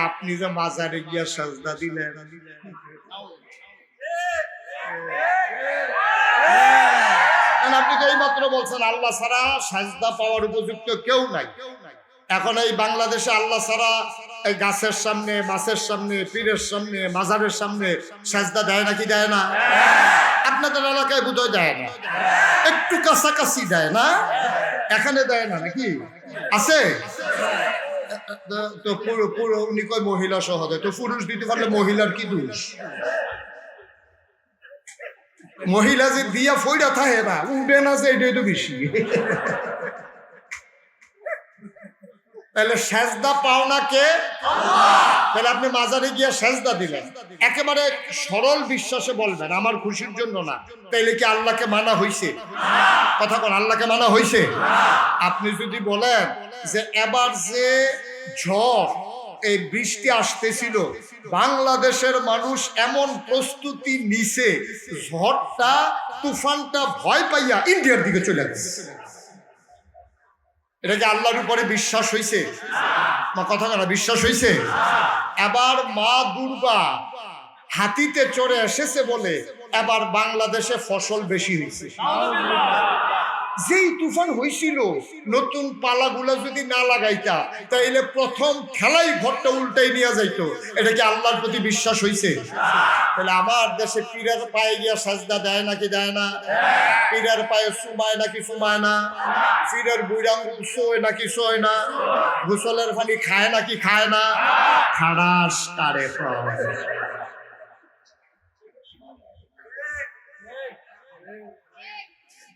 আপনি যে মাজারে গিয়া সাজদা দিলেন, আপনি তো এইমাত্র বলছেন আল্লাহ ছাড়া সাজদা পাওয়ার উপযুক্ত কেউ নাই। এখন এই বাংলাদেশে আল্লাহ ছাড়া এই গাছের সামনে, মাছের সামনে, পীরের সামনে, মাজারের সামনে সাজদা দেয় নাকি দেয় না? আপনাদের এলাকায় বোধহয় দেয় না, একটু কাছাকাছি দেয় না, এখানে দেয় না নাকি? আছে তো পুরো পুরো উনি কয় মহিলা সহ দেয়, তো পুরুষ দিতে পারলে মহিলার কি দোষ? মহিলা যে দিয়া ফইরা থাকে না, উঠে না, যে এটাই তো বেশি। তাহলে সেজদা পাও না কে? তাহলে আপনি মাজারে গিয়া সেজদা দিলেন, একেবারে সরল বিশ্বাসে বলবেন আমার খুশির জন্য না, তাইলে কি আল্লাহকে মানা হইছে? কথা কোন, আল্লাহকে মানা হইছে? আপনি যদি বলেন যে এবার যে ঝড়, এই বৃষ্টি আসতেছিল, বাংলাদেশের মানুষ এমন প্রস্তুতি নিছে, ঝড়টা তুফানটা ভয় পাইয়া ইন্ডিয়ার দিকে চলে গেছে, এটা কি আল্লাহর উপরে বিশ্বাস হইছে? কথা না, বিশ্বাস হইছে? এবার মা দুর্গা হাতিতে চড়ে এসেছে বলে এবার বাংলাদেশে ফসল বেশি হয়েছে। যেই তুফান হয়েছিল, নতুন পালাগুলা যদি না লাগাইতা তাইলে প্রথম খেলাই ঘরটা উল্টাই নিয়ে যাইতো। এটা কি আল্লাহর প্রতি বিশ্বাস হইছে? তাহলে আমার দেশে পীরের পায়ে গিয়া সাজদা দেয় নাকি দেয় না? পীরের পায়ে সুমায় নাকি সুমায় না? পীরের বুড়া শোয় নাকি শোয় না? গোসলের পানি খায় নাকি খায় না? খাড়াস কারে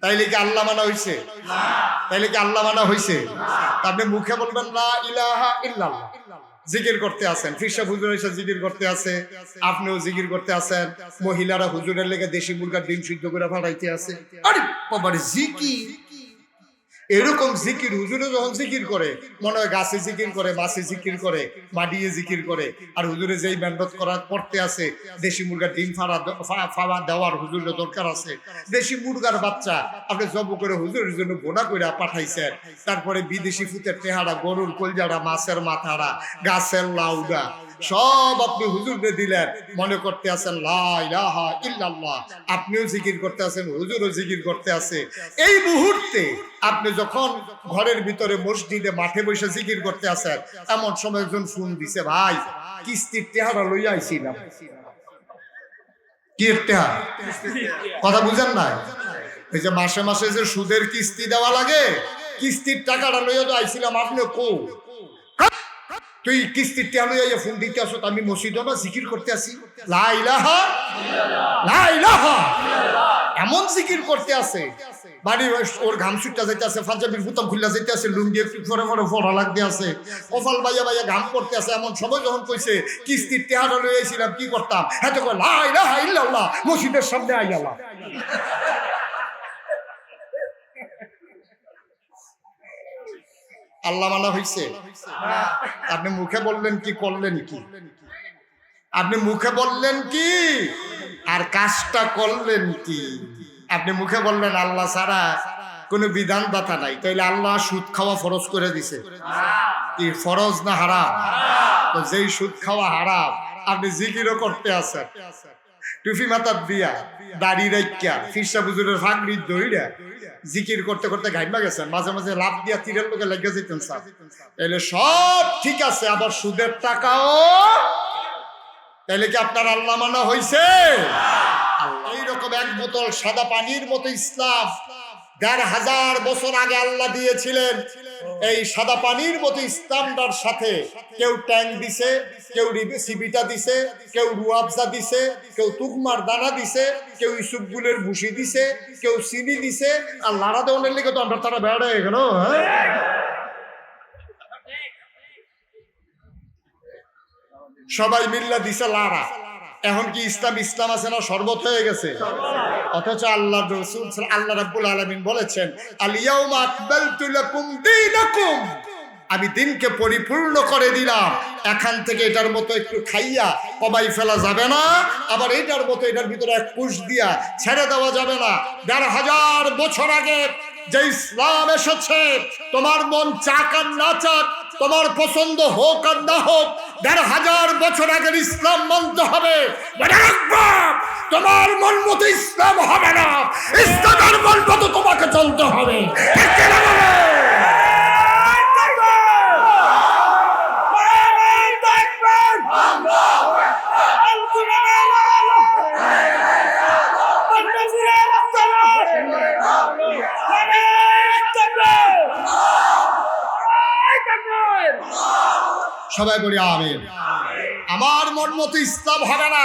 তাইলে কি আল্লাহ মানা হইছে? তাইলে কি আল্লাহ মানা হইছে? আপনি মুখে বলবেন লা ইলাহা ইল্লাল্লাহ, জিকির করতে আছেন, ফিরসা হুজুর এসে জিকির করতে আছে, আপনিও জিকির করতে আছেন, মহিলারা হুজুরের লেগে দেশি মুরগার ডিম সিদ্ধ করে ফাটাইতে আছে। আরে বাবারে, জিকির! এরকম জিকির হুজুরে যখন জিকির করে, মনে হয় গাছে জিকির করে, মাছে জিকির করে, মাটিয়ে জিকির করে। আর হুজুরে যেই মেহনত করার করতে আছে, দেশি মুরগার ডিম ফাড়া দেওয়ার হুজুরের দরকার আছে, দেশি মুরগার বাচ্চা আপনি জব করে হুজুরের জন্য বোনা করে পাঠাইছেন, তারপরে বিদেশি ফুতের টেহারা, গরুর কলজাড়া, মাছের মাথাড়া, গাছের লাউডা সব আপনি হুজুরকে দিলেন, মনে করতে আছেন লা ইলাহা ইল্লাল্লাহ, আপনিও জিকির করতে আছেন, হুজুরও জিকির করতে আছে। এই মুহূর্তে আপনি যখন ঘরের ভিতরে মসজিদে মাঠে বসে জিকির করতে আছেন, এমন সময় একজন ফোন দিছে, ভাই কিস্তির টেহারা লইয়া আইছিলাম। কি টেহা? কথা বুঝেন না? এই যে মাসে মাসে যে সুদের কিস্তি দেওয়া লাগে, কিস্তির টাকাটা লইয়া তো আইছিলাম। আপনি কো তুই কিস্তির টাকা লইয়া ফোন দিতে আসো, আমি মসজিদে না জিকির করতে আসি, লা ইলাহা লা ইলাহা এমন জিকির করতে আছে, বাড়ি ওর ঘাম ছুটটা যাইতে আছে, পাঞ্জাবির বুতাম খুললা যাইতে আছে, লুঙ্গি একটু পরে পরে ফড়া লাগতে আছে, কপাল বাইয়া বাইয়া ঘাম করতে আছে। এমন সময় যখন কইছে কিস্তির টাকাটা লইয়া আইছিলাম, কি করতাম? হ্যাঁ তো লা ইলাহা ইল্লাল্লাহ মসজিদের সামনে আইয়ালা। আল্লাহ মানা হইছে? আপনি মুখে বললেন কি, করলেন কি? আপনি মুখে বললেন কি আর কাজটা করলেন কি? আপনি মুখে বললেন আল্লাহ ছাড়া কোনো বিধান দাতা নাই, তাইলে আল্লাহ সুদ খাওয়া ফরজ করে দিছে। কি ফরজ না হারাম? তো যেই সুদ খাওয়া হারাম, আপনি জিকিরও করতে আছেন, টুপি মাথার দিয়া, দাড়ি রাইকা, ফিরসা হুজুরের ফাগড়ি দইরা জিকির করতে করতে ঘাইমা গেছেন, মাঝে মাঝে লাভ দিয়া তীরের লোকে লেগে যেতেন স্যার, তাইলে সব ঠিক আছে, আবার সুদের টাকাও, তাইলে কি আপনার আল্লাহ মানা হইছে? এইরকম এক বোতল সাদা পানির মতো ইসলাম ১৫০০ বছর আগে আল্লাহ দিয়েছিলেন। এই সাদা পানির মতো ইসলামটার সাথে কেউ ট্যাঙ্ক দিছে, কেউ সিবিটা দিছে, কেউ রুয়াবজা দিছে, কেউ তুকমার দানা দিছে, কেউ ইসুফগুলের ভুসি দিছে, কেউ চিনি দিছে। আর লাড়া দেওয়ানের লেগে তো আমরা তারা বেড়া হয়ে গেল। সবাই মিল্লা দিছে লাড়া। এখন কি ইসলাম ইসলাম আছে না শরবত হয়ে গেছে? অথচ আল্লাহ রাসূল আল্লাহ রাব্বুল আলামিন বলেছেন, আল ইয়াউমা আকমালতু লাকুম দীনাকুম, আমি দিনকে পরিপূর্ণ করে দিলাম। এখান থেকে এটার মতো একটু খাইয়া কবাই ফেলা যাবে না, আবার এটার মতো এটার ভিতরে এক কুশ দিয়া ছেড়ে দেওয়া যাবে না। ১৫০০ বছর আগে যে ইসলাম এসেছে, তোমার মন চাক আর না চাক, তোমার পছন্দ হোক আর না হোক ১৫০০ বছর আগের ইসলাম মানতে হবে। মনে রাখবা, তোমার মন মতো ইসলাম হবে না, ইসলামের মন মতো তোমাকে চলতে হবে। ঠিক কি না বলো? সবাই বলি আমিন। আমার মন মতো ইসলাম হবে না,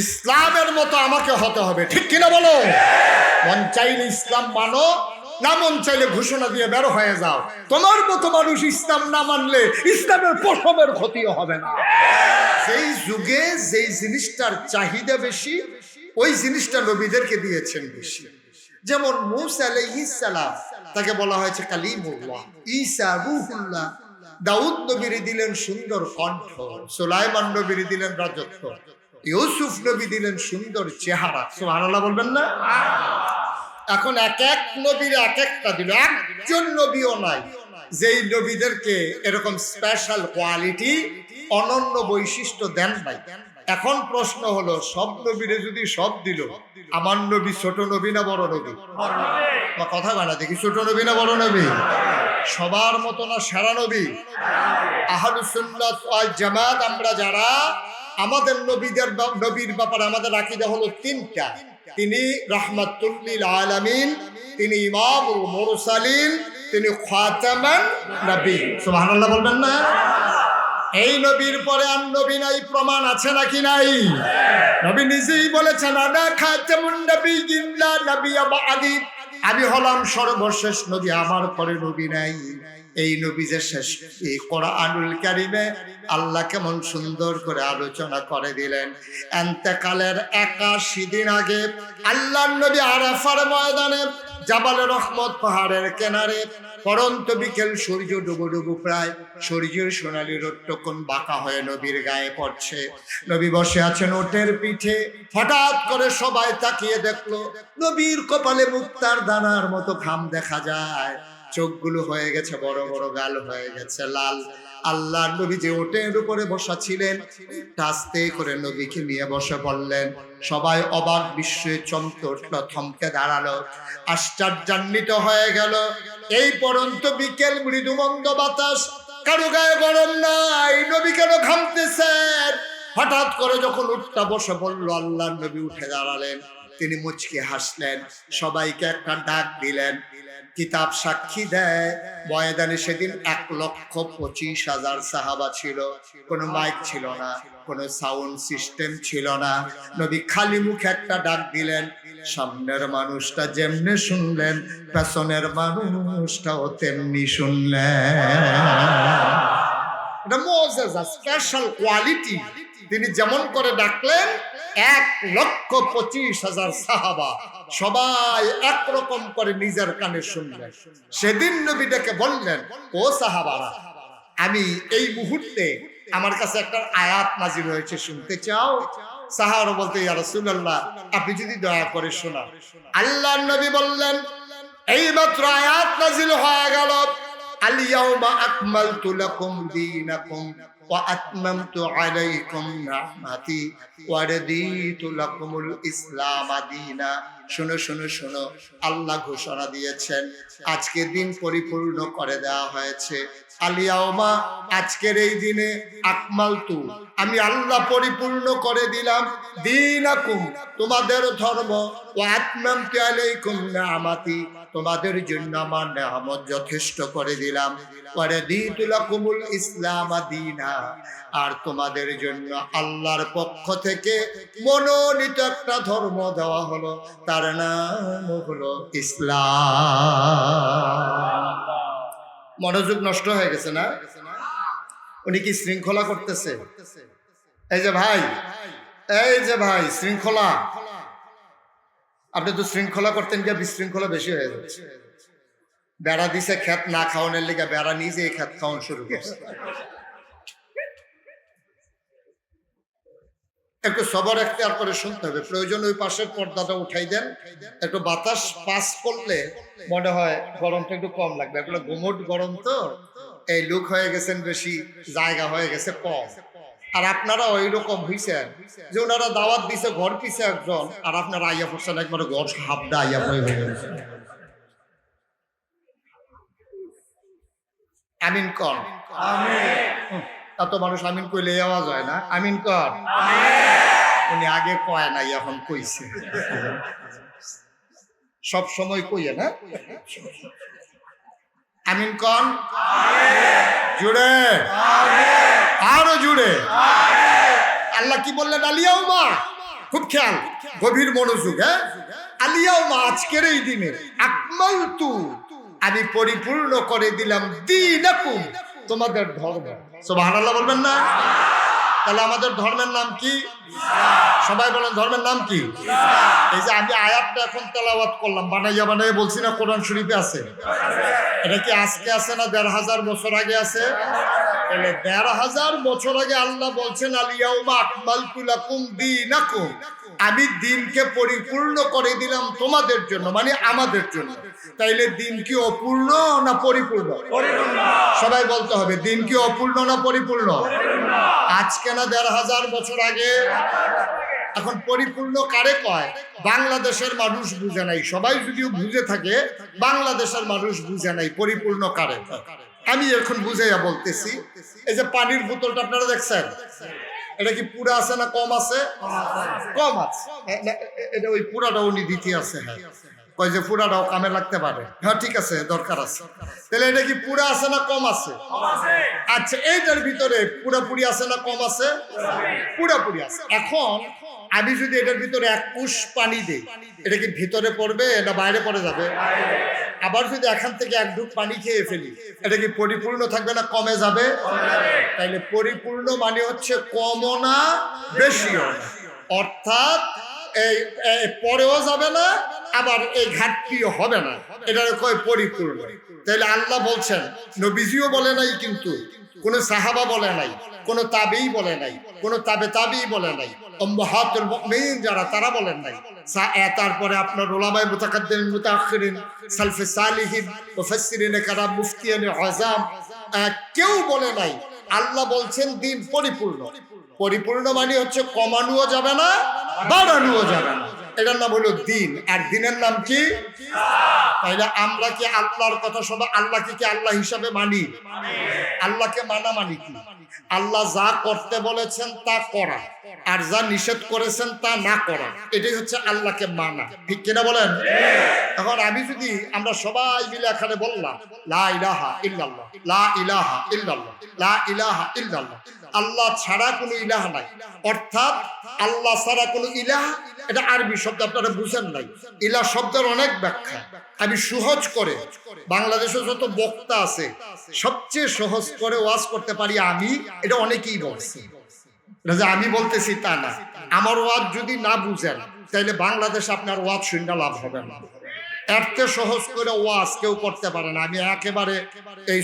ইসলামের মতো আমাকে হতে হবে। ঠিক কিনা বলো? মন চাইলে ইসলাম মানো, না মন চাইলে ঘোষণা দিয়ে বের হয়ে যাও। তোমার মতো মানুষ ইসলাম না মানলে ইসলামের পশমের ক্ষতিও হবে না। যেই যুগে যেই জিনিসটার চাহিদা বেশি, ওই জিনিসটা নবীদেরকে দিয়েছেন বেশি। যেমন মূসা আলাইহিস সালাম, তাকে বলা হয়েছে কালিমুল্লাহ, ঈসা রূহুল্লাহ। দাউদ নবীর দিলেন সুন্দর কণ্ঠ, সুলাইমান নবীর দিলেন রাজত্ব, ইউসুফ নবী দিলেন সুন্দর চেহারা। সুবহানাল্লাহ বলবেন না? এখন এক এক নবীর এক একটা দিল, একজন নবীও নাই যেই নবীদেরকে এরকম স্পেশাল কোয়ালিটি, অনন্য বৈশিষ্ট্য দেন নাই। এখন প্রশ্ন হলো, সব নবীরে যদি সব দিল, আমার নবী ছোট নবী না বড় নবী? কথা বলা দেখি, ছোট নবী না বড় নবী? সবার মতো না সেরা নবী? আহলুস সুন্নাত ওয়াল জামাত আমরা যারা, আমাদের নবীর ব্যাপারে আমাদের আকীদা হলো তিনটা। তিনি রাহমাতুল লিল আলামিন, তিনি ইমামুল মুরসালিন, তিনি খাতামান নবী। সুবহানাল্লাহ বলবেন না? এই নবীর পরে আর নবী নাই, প্রমাণ আছে নাকি নাই? নবী নিজেই বলেছেন, আনা খাতামুন নবিয়্যিন লা নাবিয়্যা বা'দি, আমি হলাম সর্বশেষ নবী, আমার পরে নবী নাই। এই নবী যে শেষ, এই কোরআনুল কারীমে আল্লাহ কেমন সুন্দর করে আলোচনা করে দিলেন। ইন্তেকালের ৮১ দিন আগে আল্লাহর নবী আরাফার ময়দানে জাবালে রহমত পাহাড়ের কিনারে পরন্ত বিকেল, সূর্য ডুবো ডুবো প্রায়, সূর্যের সোনালী রোদ তখন বাঁকা হয়ে নবীর গায়ে পড়ছে। নবী বসে আছেন ওটের পিঠে। হঠাৎ করে সবাই তাকিয়ে দেখলো, নবীর কপালে মুক্তার দানার মতো ঘাম দেখা যায়, চোখগুলো হয়ে গেছে বড় বড়, গাল হয়ে গেছে লাল। আল্লাহ নবী যে ওটের উপরে বসা ছিলেন, আস্তে করে নবীকে নিয়ে বসে পড়লেন। সবাই অবাক বিস্ময়ে চমকে উঠলো, থমকে দাঁড়ালো, আশ্চর্যান্বিত হয়ে গেল। এই পরন্ত বিকেল, মৃদুমন্দ বাতাস, কারো গায়ে গরম নাই, নবী কেন ঘামতেছেন? হঠাৎ করে যখন উঠটা বসে পড়লো, আল্লাহ নবী উঠে দাঁড়ালেন। তিনি মুচকি হাসলেন, সবাইকে একটা ডাক দিলেন। কিতাব সাক্ষী দেয়, ময়দানে সেদিন ১,২৫,০০০ সাহাবা ছিল। কোনো মাইক ছিল না, কোনো সাউন্ড সিস্টেম ছিল না। নবী খালি মুখে একটা ডাক দিলেন। সামনের মানুষটা যেমনি শুনলেন, পেছনের মানুষটাও তেমনি শুনলেন। এটা মুআজ্জাজা, স্পেশাল কোয়ালিটি। তিনি যেমন করে ডাকলেন, ১,২৫,০০০ সাহাবা সবাই একরকম করে নিজের কানে শুনলেন। সেদিন নবী ডেকে বললেন, ও সাহাবারা, আমি এই মুহূর্তে আমার কাছে একটা আয়াত নাজিল হয়েছে, শুনতে চাও? সাহাবারা বলতে, ইয়া রাসূলুল্লাহ, আপনি যদি দয়া করে শোনান। আল্লাহর নবী বললেন, এইমাত্র আয়াত নাজিল হয়ে গেল, আল ইয়াউমা আকমালতু লাকুম দীনাকুম ওয়া আতমামতু আলাইকুম নি'মাতি ওয়া রাদিতু লাকুমুল ইসলাম দীনা। শোনো শোনো শোনো, আল্লাহ ঘোষণা দিয়েছেন, আজকে দিন পরিপূর্ণ করে দেওয়া হয়েছে। আল ইয়াউমা, আজকের এই দিনে, আকমালতু, আমি আল্লাহ পরিপূর্ণ করে দিলাম, দীনাকুম, তোমাদের ধর্ম, ওয়া আতমামতু আলাইকুম নি'মাতি, তোমাদের জন্য আমার নেয়ামত যথেষ্ট করে দিলাম, ওয়া রাদিতু লাকুমুল ইসলাম দীনা, আর তোমাদের জন্য আল্লাহর পক্ষ থেকে মনোনীত একটা ধর্ম দেওয়া হলো, তার নাম হলো ইসলাম। মনোযোগ নষ্ট হয়ে গেছে না? উনি কি শৃঙ্খলা করতেছে? এই যে ভাই, এই যে ভাই, শৃঙ্খলা। আপনি তো শৃঙ্খলা করতেন, গিয়ে বিশৃঙ্খলা বেশি হয়ে যাচ্ছে। বেড়া দিছে খেত না খাওয়ানোর লেগে, বেড়া নিজে খেত খাওয়ানো শুরু করছে। একটু সবর এখতিয়ার করে শুনতে হবে। প্রয়োজন ওই পাশের পর্দাটা উঠাই দেন, একটু বাতাস পাস করলে মনে হয় গরমটা একটু কম লাগবে। এগুলো গুমট গরম তো, এই লোক হয়ে গেছেন বেশি, জায়গা হয়ে গেছে কম। আর আপনারা ওই রকম হইছেন যে ওনারা দাওয়াত দিছে ঘর পিছে একজন, আর আপনারা আইয়া পড়ছেন একবারে ঘর হাবডা আইয়া হয়ে গেছে। আমিন কর। এত মানুষ আমিন কইলে আওয়াজ হয় না। আমিন কর। উনি আগে কয় নাই, এখন কইছে। সব সময় কইয়ে না। আমিন কন। জুড়ে, আরো জুড়ে। আল্লাহ কি বললেন? আলিয়াও মা, খুব খেয়াল, গভীর মনোযোগ। হ্যাঁ, আলিয়াও মা, আজকের এই দিনে আকমালতু, আমি পরিপূর্ণ করে দিলাম দীনাকুম, তোমাদের ধর্ম। সুবহানাল্লাহ বলবেন না? তাহলে আমাদের ধর্মের নাম কি? সবাই বলেন ধর্মের নাম কি? এই যে আমি আয়াতটা এখন তেলাওয়াত করলাম, বানাইয়া বানাইয়া বলছি না, কোরআন শরীফে আছে। এটা কি আজকে আছে না ১৫০০ বছর আগে আছে? তাহলে ১৫০০ বছর আগে আল্লাহ বলছেন আলিয়াউমা আকমালতু লাকুম দীনাকুম, আমি দিনকে পরিপূর্ণ করে দিলাম তোমাদের জন্য, মানে আমাদের জন্য। তাইলে দিন কি অপূর্ণ না পরিপূর্ণ? সবাই বলতে হবে, দিন কি অপূর্ণ না পরিপূর্ণ? আজকে না ১৫০০ বছর আগে। এখন পরিপূর্ণ কারে কয়? বাংলাদেশের মানুষ বুঝে নাই। সবাই যদিও বুঝে থাকে, বাংলাদেশের মানুষ বুঝে নাই পরিপূর্ণ কারে কয়। আমি এখন বুঝাইয়া বলতেছি। এই যে পানির বোতলটা আপনারা দেখছেন, এটা কি পুরা আছে না কম আছে? কম আছে। এটা ওই পুরাটা উনি দিতে আছে। হ্যাঁ, কয় যে পুরাটাও কামে লাগতে পারে। হ্যাঁ ঠিক আছে, দরকার আছে। তাহলে এটা কি পুরা আছে না কম আছে? আচ্ছা, এইটার ভিতরে পুরাপুরি আছে না কম আছে? পুরাপুরি আছে। এখন আমি যদি এটার ভিতরে 1 কুশ পানি দেই, এটা কি ভিতরে পড়বে না বাইরে পড়ে যাবে? আবার যদি এখান থেকে 1 ঢুক পানি খেয়ে ফেলি, এটা কি পরিপূর্ণ থাকবে না কমে যাবে? তাইলে পরিপূর্ণ মানে হচ্ছে কমও না বেশিও না, অর্থাৎ এই পরেও যাবে না, আবার এই ঘাটতিও হবে না, এটার কয় পরিপূর্ণ। তাইলে আল্লাহ বলছেন, নবীজিও বলে নাই, কিন্তু কোন সাহাবা বলে নাই, কোন তাবেই বলে নাই, কোন তাবে বলে নাই, উম্মাহাতুল মুমিনিন যারা, তারা বলেন নাই। তারপরে আপনার উলামায়ে মুতাকাদ্দিমিন মুতাআখিরিন, সালফে সালিহিন, মুফাসসিরিনে কারাম, মুফতিয়ানে আযম, কেউ বলে নাই। আল্লাহ বলছেন দিন পরিপূর্ণ। পরিপূর্ণ মানে হচ্ছে কমানোও যাবে না, বাড়ানোও যাবে না। এটার নাম হলো দিন। আর দিনের নাম কি? তাইলে আমরা কি আল্লাহর কথা সবাই আল্লাহকে কি আল্লাহ হিসাবে মানি? আল্লাহকে মানা মানে কি? আল্লাহ যা করতে বলেছেন তা করা, আর যা নিষেধ করেছেন তা না করা, এটাই হচ্ছে আল্লাহকে মানা। ঠিক কিনা বলেন? এখন আমি যদি আমরা সবাই মিলে এখানে বললাম লা ইলাহা ইল্লাল্লাহ, লা ইলাহা ইল্লাল্লাহ, লা ইলাহা ইল্লাল্লাহ, আল্লাহ ছাড়া কোনো ইলাহ নাই, অর্থাৎ আল্লাহ ছাড়া কোনো ইলাহ, এটা আরবি শব্দ, আপনারা বুঝেন নাই। ইলাহ শব্দের অনেক ব্যাখ্যা। আমি সহজ করে, বাংলাদেশে যত বক্তা আছে সবচেয়ে সহজ করে ওয়াজ করতে পারি আমি, এটা অনেকেই বলছে। এটা যে আমি বলতেছি তা না। আমার ওয়াজ যদি না বুঝেন, তাইলে বাংলাদেশে আপনার ওয়াজ শুনতে লাভ হবে না। এর চেয়ে সহজ করে ওয়াজ কেউ করতে পারে না। আমি একেবারে এই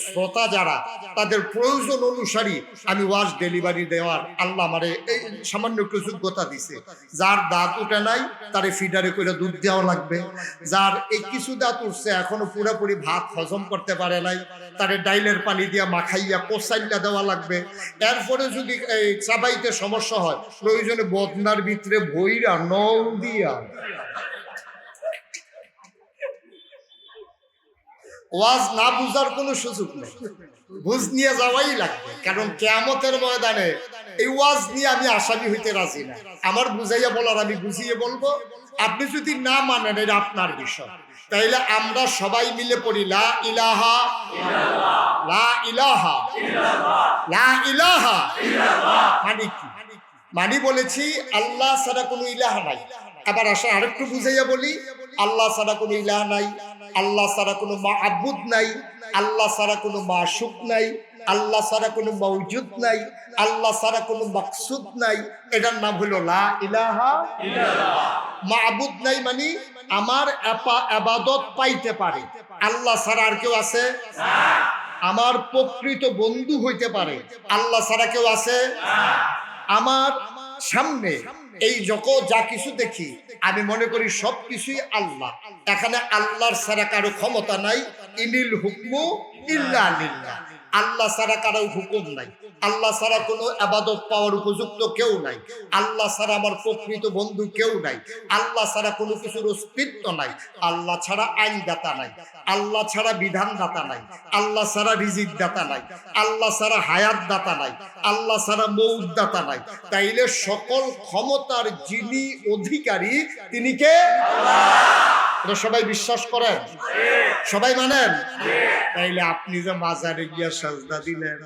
শ্রোতা যারা, তাদের প্রয়োজন অনুসারী আমি ওয়াজ ডেলিভারি দেওয়ার আল্লাহ আমারে এই সামান্য একটু যোগ্যতা দিছে। যার দাঁত উঠে নাই, তারে ফিডারে করে দুধ দেওয়া লাগবে। যার এই কিছু দাঁত উঠছে, এখনো পুরোপুরি ভাত হজম করতে পারে নাই, তারে ডাইলের পানি দিয়া মাখাইয়া কোসাইল্লা দেওয়া লাগবে। এরপরে যদি এই চাবাইতে সমস্যা হয়, প্রয়োজনে বদনার ভিতরে ভইরা নল দিয়া ওয়াজ না বুঝার কোনো সুযোগ নেই, বুঝ নিয়ে যাওয়াই লাগবে। কারণ কিয়ামতের ময়দানে এই ওয়াজ নিয়ে আমি আসামি হইতে রাজি না। আমার বুঝাইয়া বলার আমি বুঝিয়ে বলবো, আপনি যদি না মানেন এটা আপনার বিষয়। তাইলে আমরা সবাই মিলে পড়ি লা ইলাহা ইল্লাল্লাহ, লা ইলাহা ইল্লাল্লাহ, লা ইলাহা ইল্লাল্লাহ। মানে কি? মানে বলেছি আল্লাহ ছাড়া কোনো ইলাহ নাই। আবার আসা আরেকটু বুঝাইয়া বলি, আল্লাহ ছাড়া কোনো ইলাহ নাই, আল্লাহ ছাড়া কোনো মাবুদ নাই, আল্লাহ ছাড়া কোনো মাশুক নাই, আল্লাহ ছাড়া কোনো মওজুদ নাই, আল্লাহ ছাড়া কোনো মাকসুদ নাই। এটার নাম হলো লা ইলাহা ইল্লাল্লাহ। মাবুদ নাই মানে আমার ইবাদত পাইতে পারে আল্লাহ ছাড়া আর কেউ আছে? আমার প্রকৃত বন্ধু হইতে পারে আল্লাহ ছাড়া কেউ আছে? আমার সামনে এই যা কিছু দেখি আমি মনে করি সবকিছুই আল্লাহ। এখানে আল্লাহর ছাড়া কারো ক্ষমতা নাই, ইনিল হুকমু ইল্লা লিল্লাহ। আল্লাহ ছাড়া কারো হুকুম নাই, আল্লাহ ছাড়া কোনো ইবাদত পাওয়ার উপযুক্ত কেউ নাই, আল্লাহ ছাড়া আমার প্রকৃত বন্ধু কেউ নাই, আল্লাহ ছাড়া কোনো কিছুর অস্তিত্ব নাই, আল্লাহ ছাড়া আইনদাতা নাই, আল্লাহ ছাড়া বিধানদাতা নাই, আল্লাহ ছাড়া রিজিক দাতা নাই, আল্লাহ ছাড়া হায়াত দাতা নাই, আল্লাহ ছাড়া মৌত দাতা নাই। তাইলে সকল ক্ষমতার যিনি অধিকারী তিনি কে? এটা সবাই বিশ্বাস করেন? সবাই মানেন? তাইলে আপনি যে মাজারে গিয়া সাজদা দিলেন,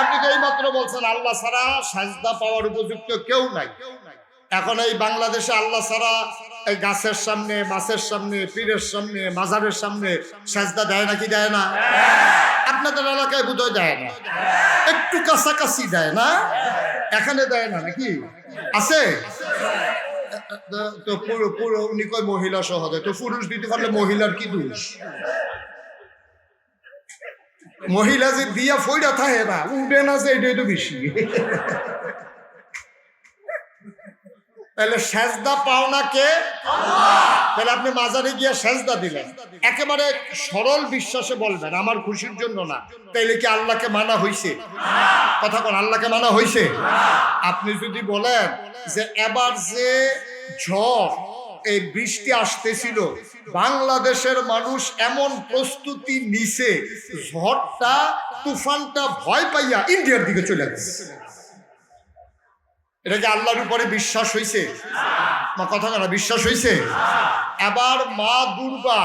আপনি তো এই মাত্র বলছেন আল্লাহ ছাড়া সাজদা পাওয়ার উপযুক্ত কেউ নাই। এখন এই বাংলাদেশে আল্লাহ ছাড়া এই গাছের সামনে, মাছের সামনে, পীরের সামনে, মাজারের সামনে সাজদা দেয় নাকি দেয় না? আপনাদের এলাকায় বোধহয় দেয় না, একটু কাছাকাছি দেয় না, এখানে দেয় না নাকি? আছে তো পুরো পুরো উনি কয় মহিলা সহ দেয়, তো পুরুষ দিতে পারলে মহিলার কি দোষ? মহিলা যে দিয়া ফইরা থাকে না, উঠে না, যে এটাই তো বেশি। তাহলে সেজদা পাও না কে? তাহলে আপনি মাজারে গিয়ে সেজদা দিলেন, একেবারে সরল বিশ্বাসে বলবেন আমার খুশির জন্য না, তাইলে কি আল্লাহকে মানা হইছে? কথা বল, আল্লাহকে মানা হইছে? আপনি যদি বলেন যে এবার যে ঝড়, এই বৃষ্টি আসতেছিল, বাংলাদেশের মানুষ এমন প্রস্তুতি নিছে, ঝড়টা তুফানটা ভয় পাইয়া ইন্ডিয়ার দিকে চলে গেছে, এটা কি আল্লাহর উপরে বিশ্বাস হইছে? কথা না, বিশ্বাস হইছে? এবার মা দুর্গা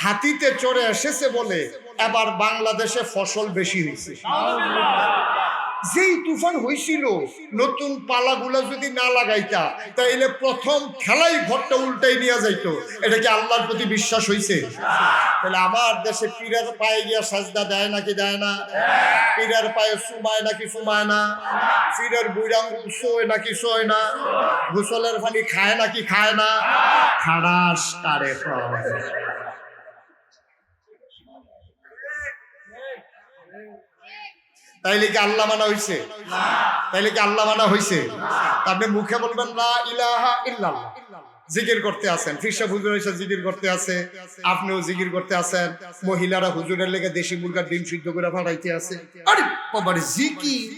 হাতিতে চড়ে এসেছে বলে এবার বাংলাদেশে ফসল বেশি হয়েছে। যেই তুফান হয়েছিল, নতুন পালাগুলা যদি না লাগাইতা তাইলে প্রথম খেলাই ঘরটা উল্টাই নিয়ে যাইতো। এটা কি আল্লাহর প্রতি বিশ্বাস হইছে? তাহলে আমার দেশে পীরের পায়ে গিয়া সাজদা দেয় নাকি দেয় না? পীরের পায়ে সুমায় নাকি সুমায় না? পীরের বুড়াং শোয় নাকি শোয় না? গোসলের পানি খায় নাকি খায় না? খাড়াস কারে তাইলে কি আল্লাহ মানা হইছে? তাইলে কি আল্লাহ মানা হইছে? আপনি মুখে বলবেন লা ইলাহা ইল্লাল্লাহ, জিকির করতে আছেন, ফিরসা হুজুর এসে জিকির করতে আছে, আপনিও জিকির করতে আছেন, মহিলারা হুজুরের লেগে দেশি মুরগার ডিম সিদ্ধ করে ফাটাইতে আছে। আরে বাবার জিকির,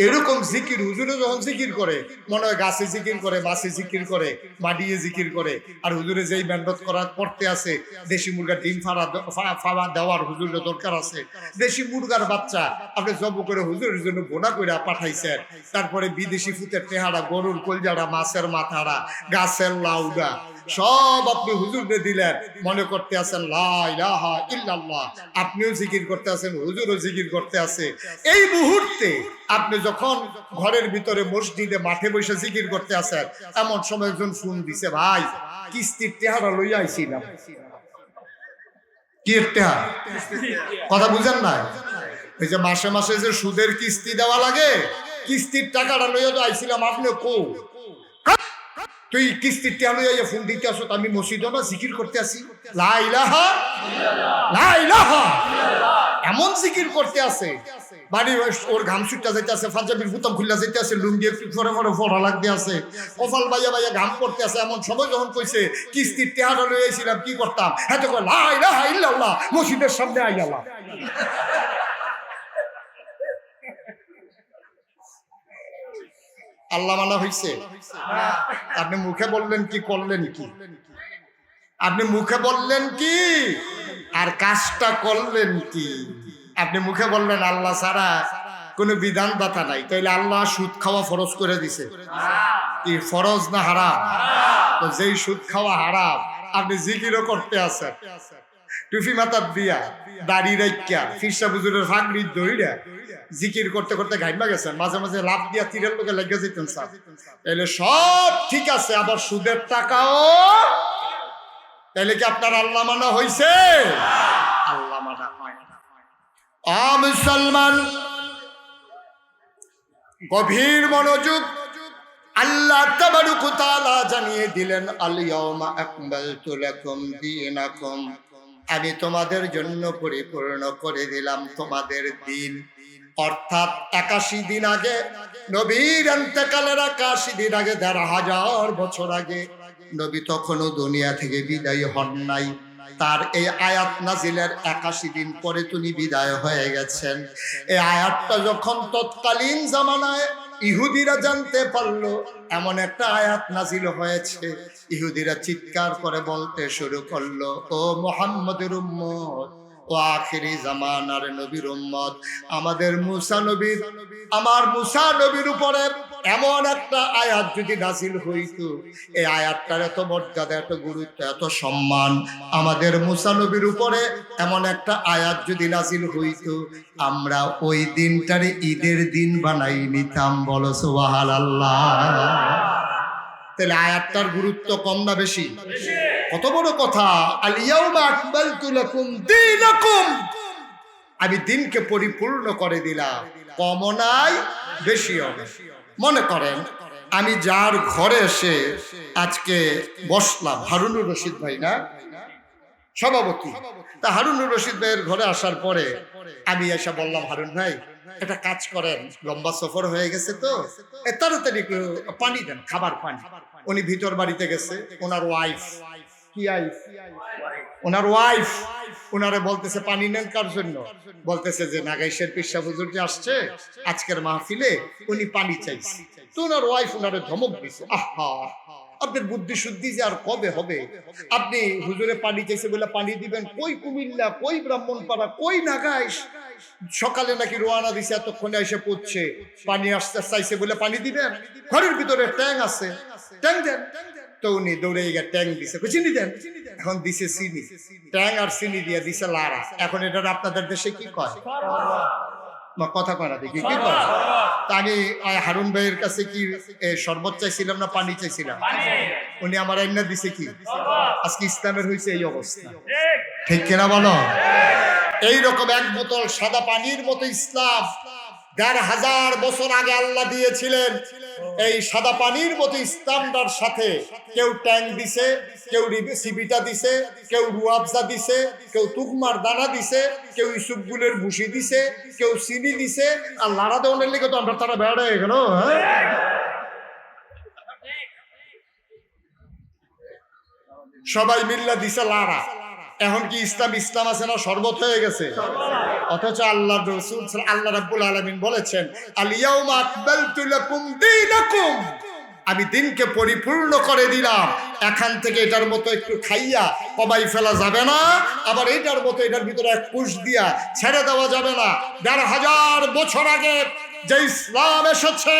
এরকম জিকির হুজুরে যখন জিকির করে মনে হয় গাছে জিকির করে, মাছে জিকির করে, মাটিয়ে জিকির করে। আর হুজুরে যেই মেহনত করার করতে আছে, দেশি মুরগার ডিম ফাড়া দেওয়ার হুজুরের দরকার আছে। দেশি মুরগার বাচ্চা আপনি জব করে হুজুরের জন্য বোনা করে পাঠাইছেন, তারপরে বিদেশি ফুতের টেহারা, গরুর কলজাড়া, মাছের মাথাড়া, গাছের লাউডা সব আপনি হুজুরকে দিলেন, মনে করতে আছেন লা ইলাহা ইল্লাল্লাহ। আপনিও জিকির করতে আছেন, হুজুরও জিকির করতে আছে। এই মুহূর্তে আপনি যখন ঘরের ভিতরে মসজিদে মাঠে বসে জিকির করতে আছেন, এমন সময় একজন ফোন দিছে, ভাই কিস্তির টেহারা লইয়া আইছিলাম। কি টেহা? কথা বুঝেন না? এই যে মাসে মাসে যে সুদের কিস্তি দেওয়া লাগে, কিস্তির টাকাটা লইয়া তো আইছিলাম। আপনি কো তুই কিস্তির টাকা লইয়া ফোন দিতে আসো, আমি মসজিদে না জিকির করতে আসি, লা ইলাহা লা ইলাহা এমন জিকির করতে আছে, বাড়ি ওর ঘাম ছুটটা যাইতে আছে, পাঞ্জাবির বুতাম খুললা যাইতে আছে, লুঙ্গি একটু পরে পরে ফোড়া লাগতে আছে, কপাল বাইয়া বাইয়া ঘাম করতে আছে। এমন সময় যখন কইছে কিস্তির টাকাটা লইয়া আইছিলাম, কি করতাম? হ্যাঁ তো কয় লা ইলাহা ইল্লাল্লাহ, মসজিদের সামনে আইয়ালাম। আল্লাহ মানা হইছে? আপনি মুখে বললেন কি, করলেন কি? আপনি মুখে বললেন কি আর কাজটা করলেন কি? আপনি মুখে বললেন আল্লাহ ছাড়া কোনো বিধানদাতা নাই, তাইলে আল্লাহ সুদ খাওয়া ফরজ করে দিছে। কি ফরজ না হারাম? তো যেই সুদ খাওয়া হারাম, আপনি জিকিরও করতে আছেন, টুপি মাথার দিয়া, দাড়ি রাইকা, ফিরসা হুজুরের ফাগড়ি দইরা জিকির করতে করতে ঘাইমা গেছেন, মাঝে মাঝে লাভ দিয়া তীরের লোকে লেগে যেতেন স্যার, তাইলে সব ঠিক আছে, আবার সুদের টাকাও, তাইলে কি আপনার আল্লাহ মানা হইছে? আল্লাহ মানা হয় না। মুসলমান গভীর মনোযোগ, আল্লাহ তাবারক ওয়া তাআলা জানিয়ে দিলেন, আল ইয়াউমা আকমালতু লাকুম দীনাকুম, আমি তোমাদের জন্য পরিপূর্ণ করে দিলাম তোমাদের দিন। অর্থাৎ 81 দিন আগে, নবীর ইন্তেকালের 81 দিন আগে, ১,৫০০ বছর আগে, নবী তখনও দুনিয়া থেকে বিদায় হন নাই। তার এই আয়াত নাজিলের 81 দিন পরে তিনি বিদায় হয়ে গেছেন। এই আয়াতটা যখন তৎকালীন জামানায় ইহুদিরা জানতে পারলো এমন একটা আয়াত নাজিল হয়েছে, ইহুদিরা চিৎকার করে বলতে শুরু করলো, ও মুহাম্মদের উম্মত, ও আখিরি জামানার নবীর উম্মত, আমাদের মুসা নবীর, আমার মুসা নবীর উপরে এমন একটা আয়াত যদি নাজিল হইতো, এই আয়াতটার এত মর্যাদা, এত গুরুত্ব, এত সম্মান, আমাদের মুসা নবীর উপরে এমন একটা আয়াত যদি নাজিল হইতো, আমরা ওই দিনটারে ঈদের দিন বানাই নিতাম। বলো সুবহানাল্লাহ। তাহলে আয়াতটার গুরুত্ব কম না বেশি? কত বড় কথা! আল ইয়াউমা আকমালতু লাকুম দীনাকুম, আমি দিনকে পরিপূর্ণ করে দিলাম। কম নাই, বেশিও না। মনে করেন আমি যার ঘরে এসে আজকে বসলাম, হারুনুর রশিদ ভাই না সভাপতি, তা হারুনুর রশিদ ভাইয়ের ঘরে আসার পরে আমি এসে বললাম, হারুন ভাই একটা কাজ করেন, লম্বা সফর হয়ে গেছে তো তাড়াতাড়ি একটু পানি দেন, খাবার পানি। উনি ভিতর বাড়িতে গেছে, ওনার ওয়াইফ, কি আইফ, ওনার ওয়াইফ ওনারে বলতেছে পানি নেন কার জন্য? বলতেছে যে নাগাইশের পিসা হুজুর যে আসছে আজকের মাহফিলে, উনি পানি চাইছে। তো ওনার ওয়াইফ ওনারে ধমক দিছে, আহা আপনার বুদ্ধি শুদ্ধি যে আর কবে হবে? আপনি হুজুরে পানি চাইছে বলে পানি দিবেন? কই কুমিল্লা, কই ব্রাহ্মণপাড়া, কই নাগাইশ, সকালে নাকি রোয়ানা দিছে, এতক্ষণে এসে পড়ছে, পানি আসতে চাইছে বলে পানি দিবেন? ঘরের ভিতরে ট্যাং আছে, ট্যাং দেন। তো উনি দৌড়ে গিয়ে ট্যাং দিছে, চিনি দেন। এখন দিছে চিনি, ট্যাং আর চিনি দিয়ে দিছে লাড়া। এখন এটা আপনাদের দেশে কি কয়? কথা কয় না দেখি কি কয়? তা আমি হারুন ভাইয়ের কাছে কি শরবত চাইছিলাম না পানি চাইছিলাম? উনি আমার আইনা দিছে কি? আজকে ইসলামের হয়েছে এই অবস্থা, ঠিক কিনা বলো? এইরকম এক বোতল সাদা পানির মতো ইসলাম ১,৫০০ বছর আগে আল্লাহ দিয়েছিলেন। এই সাদা পানির মতো ইসলামটার সাথে কেউ ট্যাং দিছে, কেউ সিবিটা দিছে, কেউ রুয়াবজা দিছে, কেউ তুকমার দানা দিছে, কেউ ইসুফগুলের ভুসি দিছে, কেউ চিনি দিছে। আর লাড়া দেওয়ানের লেগে তো আমরা তারা বেড়া হয়ে গেল। সবাই মিল্লা দিছে লাড়া। এখন কি ইসলাম ইসলাম আছে না শরবত হয়ে গেছে? অথচ আল্লাহ রাসূল আল্লাহ রাব্বুল আলামিন বলেছেন, আল ইয়াউমা আকমালতু লাকুম দীনাকুম, আমি দিনকে পরিপূর্ণ করে দিলাম। এখান থেকে এটার মতো একটু খাইয়া কবাই ফেলা যাবে না, আবার এটার মতো এটার ভিতরে এক পুশ দিয়া ছেড়ে দেওয়া যাবে না। ১,৫০০ বছর আগে যে ইসলাম এসেছে,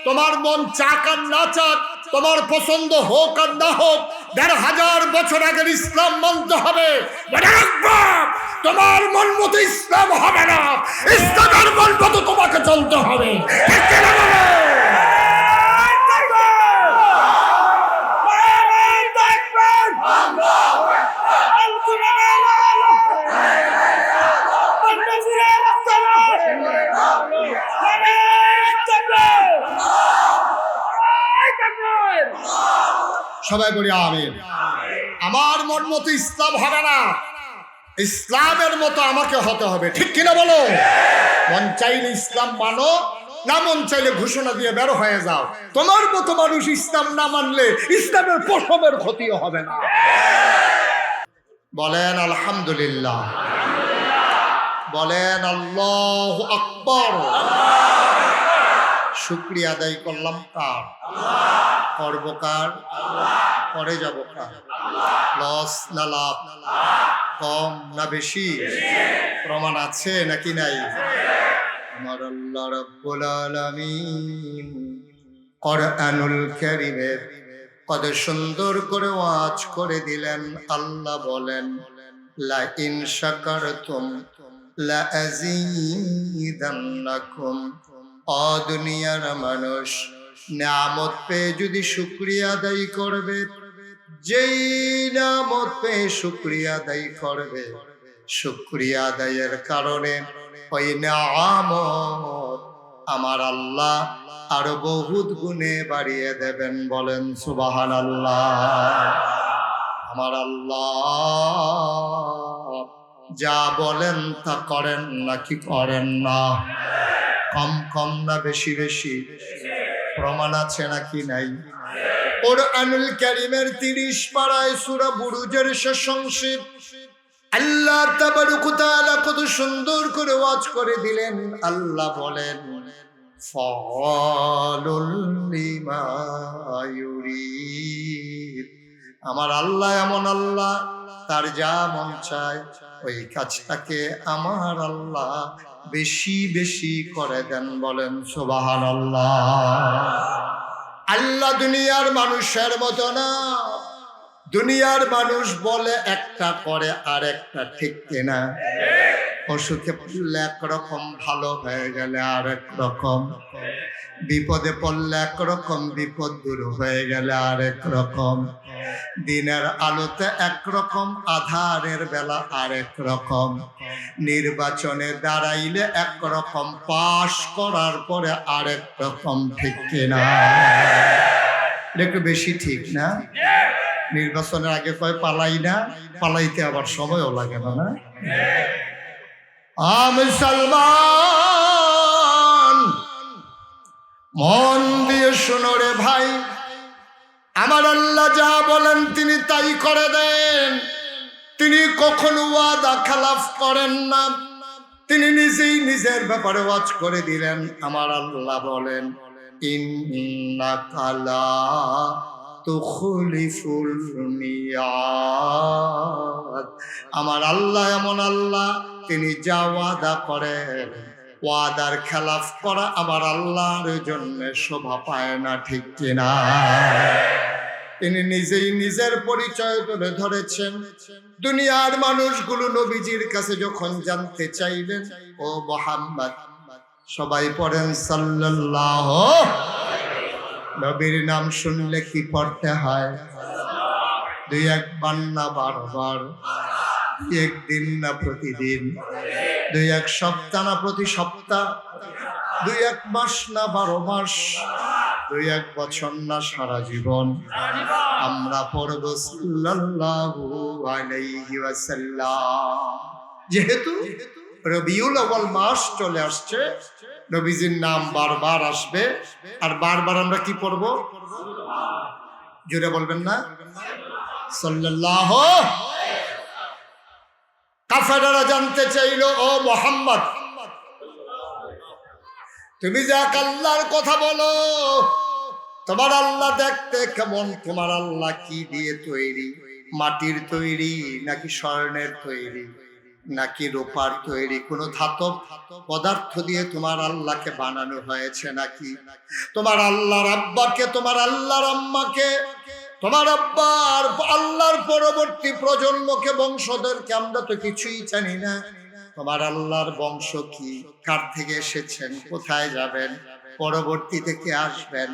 তোমার মন চাক আর না চাক, তোমার পছন্দ হোক আর না হোক, ১,৫০০ বছর আগের ইসলাম মানতে হবে। তোমার মন মতো ইসলাম হবে না, ইসলামের মন মতো তোমাকে চলতে হবে। সবাই বলি আমিন। আমার মন মতো ইসলাম হবে না, ইসলামের মতো আমাকে হতে হবে, ঠিক কিনা বলো? মন চাইলে ইসলাম মানো, না মন চাইলে ঘোষণা দিয়ে বের হয়ে যাও। তোমার মতো মানুষ ইসলাম না মানলে ইসলামের পশমের ক্ষতিও হবে না। বলেন আলহামদুলিল্লাহ, বলেন আল্লাহু আকবার। শুকরিয়া আদায় করলাম কার? করব কার? করে যাব কার? লস না লাভ? কম না বেশি? প্রমাণ আছে নাকি নাই? আমার আল্লাহ রাব্বুল আলামিন কোরআনুল কারীমে কত সুন্দর করে ওয়াজ করে দিলেন। আল্লাহ বলেন, লা ইন শাকারতুম লা আযীদান্নাকুম। ও দুনিয়ার মানুষ, নিয়ামত পেয়ে যদি শুকরিয়া আদায় করবে, যেই নিয়ামত পেয়ে শুকরিয়া আদায় করবে, শুকরিয়া আদায়ের কারণে ওই নিয়ামত আমার আল্লাহ আরো বহুত গুণে বাড়িয়ে দেবেন। বলেন সুবহানাল্লাহ। আমার আল্লাহ যা বলেন তা করেন নাকি করেন না? কম কম না বেশি বেশি? প্রমাণ আছে নাকি নাই? কুরআনুল কারীমের 30 পারায় সূরা বুরুজের শেষ অংশে আল্লাহ তাবারক ওয়া তাআলা কত সুন্দর করে ওয়াজ করে দিলেন। আল্লাহ বলেন, ফাআলুল লিমা ইউরিদ। আমার আল্লাহ এমন আল্লাহ, তার যা মন চায় ওই কাজটাকে আমার আল্লাহ বেশি বেশি করে দেন। বলেন সুবহানাল্লাহ। আল্লাহ দুনিয়ার মানুষের মতো না। দুনিয়ার মানুষ বলে একটা, করে আর একটা, ঠিক কিনা? অসুখে পড়লে একরকম, ভালো হয়ে গেলে আর এক রকম, বিপদে পড়লে একরকম, বিপদ দূর হয়ে গেলে আর এক রকম, দিনের আলোতে একরকম, আধারের বেলা আর এক রকম, নির্বাচনে দাঁড়াইলে একরকম, পাশ করার পরে আরেক রকম, ঠিক কিনা? এটা একটু বেশি ঠিক না? নির্বাচনের আগে কয় পালাই না, পালাইতে আবার সময়ও লাগে না। না মুসলমান, মন দিয়ে শুনো রে ভাই, আমার আল্লাহ যা বলেন তিনি তাই করে দেন। তিনি কখনো ওয়াদা খেলাফ করেন না। তিনি নিজেই নিজের ব্যাপারে ওয়াজ করে দিলেন। আমার আল্লাহ বলেন, ইন্নাকা লা তুখলিফুল মিয়াদ। আমার আল্লাহ এমন আল্লাহ, তিনি যা ওয়াদা করেন, ওয়াদার খেলাফ করা আমার আল্লাহর জন্য শোভা পায় না, ঠিক কিনা? তিনি নিজেই নিজের পরিচয় তুলে ধরেছেন। দুনিয়ার মানুষগুলো নবীজির কাছে যখন জানতে চাইলেন, ও মুহাম্মদ, সবাই পড়েন সাল্লাল্লাহু। নবীর নাম শুনলে কি পড়তে হয়? দুই একবার না বারবার? একদিন না প্রতিদিন? দুই এক সপ্তাহ না প্রতি সপ্তাহ? দুই এক মাস না 12 মাস? দুই এক বছর না সারা জীবন? আমরা পড়ব সাল্লাল্লাহু আলাইহি ওয়াসাল্লাম। যেহেতু রবিউল আউয়াল মাস চলে আসছে, নবীজির নাম বারবার আসবে। আর বারবার আমরা কি পড়ব? জোরে বলবেন না? সাল্লাল্লাহু। কাফেররা জানতে চাইল, ও মুহাম্মদ, তুমি যে এক আল্লাহর কথা বলো, তোমার আল্লাহ দেখতে কেমন? তোমার আল্লাহ কি দিয়ে তৈরি? মাটির তৈরি নাকি স্বর্ণের তৈরি নাকি রূপার তৈরি? কোন ধাতব পদার্থ দিয়ে তোমার আল্লাহকে বানানো হয়েছে নাকি? তোমার আল্লাহর আব্বাকে, তোমার আল্লাহর আম্মাকে, তোমার আব্বার আল্লাহর পরবর্তী প্রজন্মকে, বংশধরকে আমরা তো কিছুই জানি না। তোমার আল্লাহর বংশ কি? কার থেকে এসেছেন? কোথায় যাবেন? পরবর্তীতে কে আসবেন?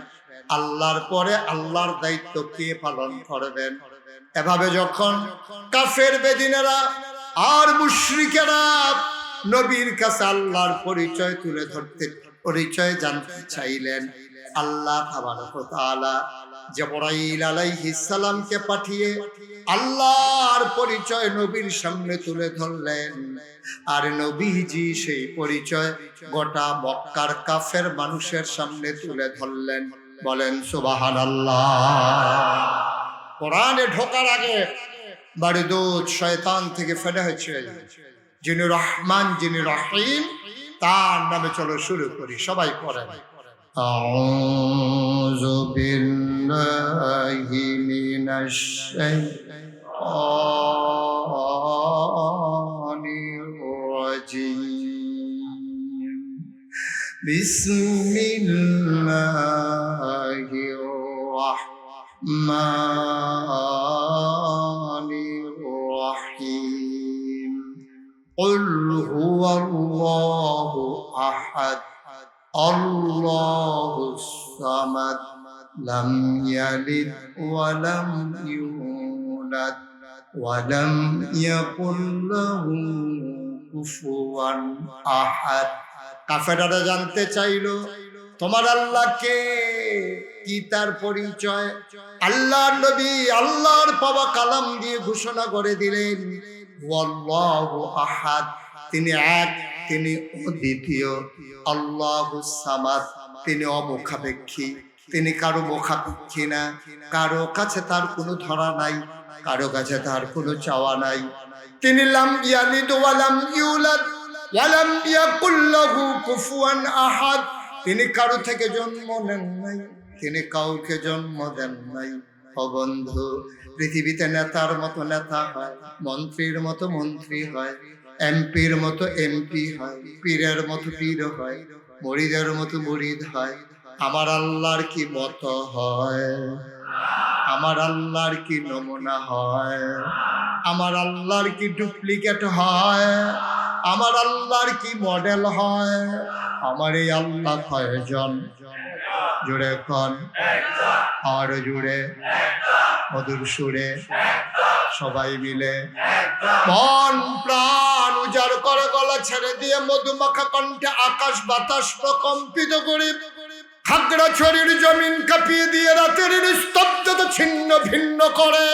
আল্লাহর পরে আল্লাহর দায়িত্ব কে পালন করবেন? এভাবে যখন কাফের বেদিনেরা আর মুশরিকেরা নবীর কাছে আল্লাহর পরিচয় তুলে ধরতে, পরিচয় জানতে চাইলেন, আল্লাহ তাবারক ওয়া তাআলা জিবরাইল আলাইহিস সালামকে পাঠিয়ে আল্লাহর পরিচয় নবীর সামনে তুলে ধরলেন। আর নবীজি সেই পরিচয় গোটা মক্কার কাফের মানুষের সামনে তুলে ধরলেন। বলেন সুবহানাল্লাহ। কোরআনে ঢোকার আগে বারদুদ শয়তান থেকে ফেলে হয়েছে, যিনি রহমান, যিনি রহিম, তার নামে চলো শুরু করি। সবাই পড়েন, আউযু বিল্লাহি মিনাশ শাইতানির রাজিম। বিসমিল্লাহির রাহমানির রাহিম। কুল হুয়াল্লাহু আহাদ, আল্লাহুস সামাদ, লাম ইয়ালিদ ওয়া লাম ইউলাদ ওয়া লাম ইয়াকুল লাহু কুফুয়ান আহাদ। কাফেররা জানতে চাইল, তোমার আল্লাহ কে? কি তার পরিচয়? আল্লাহর নবী আল্লাহর পাওয়া কালাম দিয়ে ঘোষণা করে দিলেন, ওয়াল্লাহু আহাদ, তিনি এক, তিনি অদ্বিতীয়। আল্লাহুস সামাদ, তিনি অমুখাপেক্ষী, তিনি কারো মুখাপেক্ষী না। কারো কাছে তার কোনো ধরা নাই, কারো কাছে তার কোনো চাওয়া নাই। তিনি লাম ইয়ালিদ ওয়া লাম ইউলাদ ওয়া লাম ইয়াকুল লাহু কুফুয়ান আহাদ। তিনি কারো থেকে জন্ম নেন নাই, তিনি কাউকে জন্ম দেন নাই। ও বন্ধু, পৃথিবীতে নেতার মতো নেতা হয়, মন্ত্রীর মতো মন্ত্রী হয়, এমপির মতো এমপি হয়, পীরের মতো পীর হয়, মুরিদের মতো মুরিদ হয়। আমার আল্লাহর কি মত হয়? আমার আল্লাহর কি নমুনা হয়? আমার আল্লাহর কি ডুপ্লিকেট হয়? আমার আল্লাহর কি মডেল হয়? আমার এই আল্লাহ কয়জন? জুড়ে কন, আর জুড়ে মধুর সুরে সবাই মিলে মন প্রাণ উজাড় করে গলা ছেড়ে দিয়ে মধুমাখা কণ্ঠে আকাশ বাতাস প্রকম্পিত করে, খাগড়াছড়ির জমিন কাঁপিয়ে দিয়ে রাতের স্তব্ধতা ছিন্ন ভিন্ন করে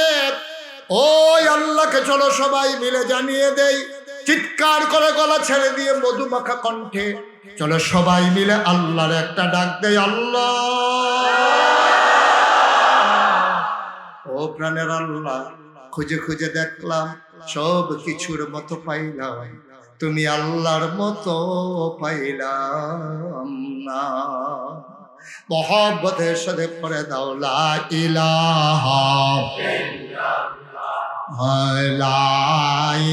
ওই আল্লাহকে চলো সবাই মিলে জানিয়ে দেই। চিৎকার করে গলা ছেড়ে দিয়ে মধুমাখা কণ্ঠে চলো সবাই মিলে আল্লাহর একটা ডাক দেই, আল্লাহ। ও প্রাণের আল্লাহ, খুঁজে খুঁজে দেখলাম সব কিছুর মতো পাইলাম, তুমি আল্লাহর মতো পাইলাম না। মোহাব্বতের সাথে পড়ে দাও লা ইলাহা লা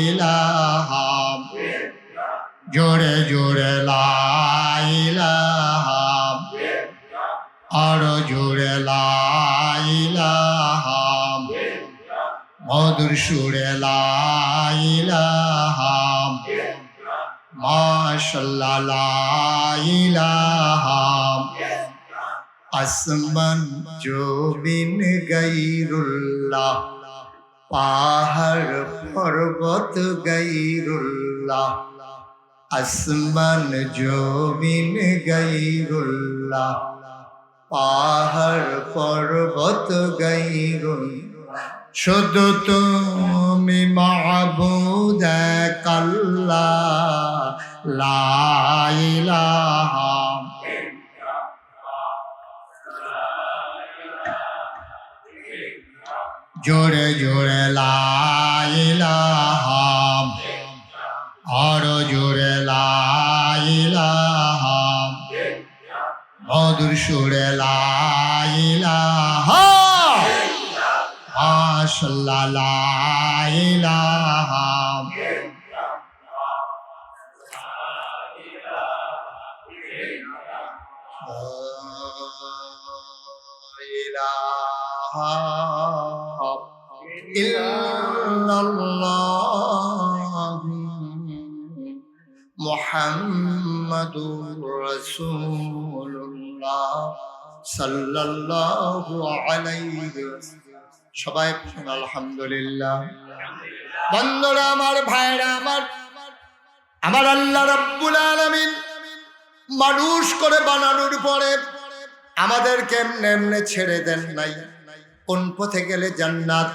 ইলাহা, জোরে জোরে লা ইলাহা, আরো জোরে লা ইলাহা, মধুর সুরে লা ইলাহা, মাশাআল্লাহ লা ইলাহা। আসমান জমিন গায়রুল্লাহ, পাহাড় পর্বত গায়রুল্লাহ। আসমান জমিন গায়রুল্লাহ, পাহাড় পর্বত গায়রুল্লাহ। শুধু তুমি মাবুদ এক আল্লাহ, লা ইলাহা। জোরে জোরে লা ইলাহা, আরো জোরে লা ইলাহা, মধুর সুরে লা ইলাহা, মাশাআল্লাহ লা ইলাহা। ইল্লাল্লাহ মুহাম্মাদুর রাসূলুল্লাহ সাল্লাল্লাহু আলাইহি ওয়াসাল্লাম। সবাই আলহামদুলিল্লাহ। বন্ধুরা আমার, ভাইরা আমার, আমার আল্লাহ রাব্বুল আলামিন মানুষ করে বানানোর পরে আমাদেরকে এমনি এমনি ছেড়ে দেন নাই। কোন পথে গেলে জান্নাত